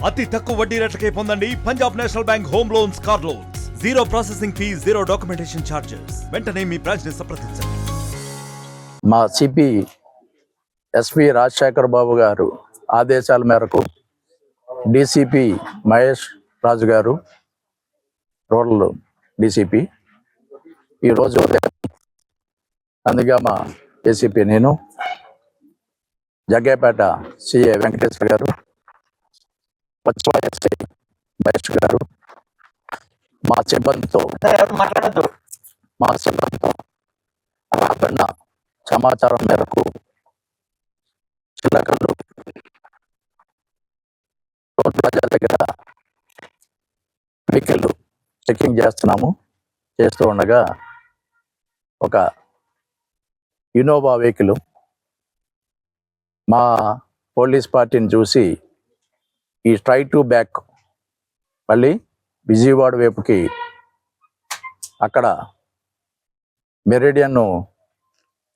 అతి తక్కువ వడ్డీ రేట్లకే పొందండి Punjab national bank home loans, car loans. Zero processing fee, zero documentation charges. వెంటనే మీ బ్రాంచ్ ని సంప్రదించండి. మా సిపి ఎస్వి రాజశేఖర్ బాబు గారు ఆదేశాల మేరకు డిసిపి మహేష్ రాజు గారు, రూరల్ డిసిపి, ఈరోజు నందిగామ ఏసీపీ నేను, జగ్గేపేట సిఏ వెంకటేశ్వర గారు, ఎస్ఐ మహేష్ గారు, మా సిబ్బందితో రాబడిన సమాచారం మేరకు చిల్లకల్లు రోడ్ బజార్ దగ్గర వెహికల్ చెకింగ్ చేస్తూ ఉండగా ఒక ఇన్నోవా వెహికల్ మా పోలీస్ పార్టీని చూసి ఈ ట్రై టు బ్యాక్ మళ్ళీ విజయవాడ వైపుకి అక్కడ మెరిడియన్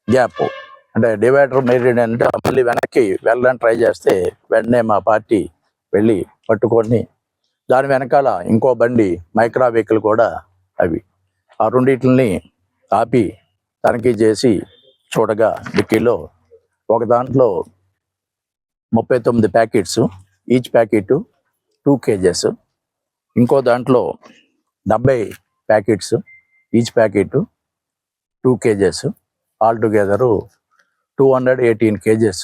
గ్యాప్ అంటే డివైడర్ మెరిడియన్ అంటే మళ్ళీ వెనక్కి వెళ్ళడానికి ట్రై చేస్తే వెంటనే మా పార్టీ వెళ్ళి పట్టుకొని దాని వెనకాల ఇంకో బండి మైక్రా వెహికల్ కూడా అవి ఆ రెండింటిని ఆపి తనిఖీ చేసి చూడగా డిక్కీలో ఒక దాంట్లో 39 ప్యాకెట్స్, ఈచ్ ప్యాకెట్ 2 kgs, ఇంకో దాంట్లో 70 packets, each packet 2 kgs, all together 218 kgs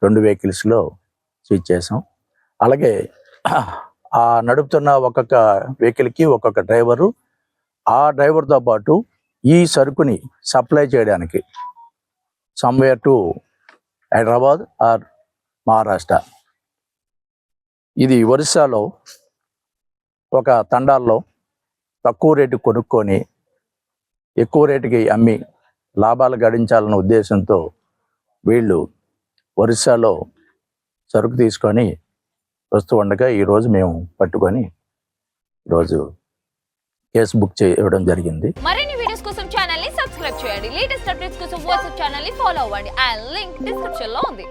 2 వెహికల్స్లో స్విచ్ చేసాం. అలాగే ఆ నడుపుతున్న ఒక్కొక్క వెహికల్కి ఒక్కొక్క డ్రైవరు, ఆ డ్రైవర్తో పాటు ఈ సరుకుని సప్లై చేయడానికి somewhere to Hyderabad or Maharashtra, ఇది ఒరిస్సాలో ఒక తండాల్లో తక్కువ రేటు కొనుక్కొని ఎక్కువ రేటుకి అమ్మి లాభాలు గడించాలన్న ఉద్దేశంతో వీళ్ళు ఒరిస్సాలో సరుకు తీసుకొని వస్తూ ఉండగా ఈరోజు మేము పట్టుకొని ఈరోజు కేసు బుక్ చేయడం జరిగింది. మరిన్ని వీడియోస్ కోసం ఛానల్ ని సబ్స్క్రైబ్ చేయండి. లేటెస్ట్ అప్డేట్స్ కోసం వాట్సాప్ ఛానల్ ని ఫాలో అవ్వండి. ఆ లింక్ డిస్క్రిప్షన్ లో ఉంది.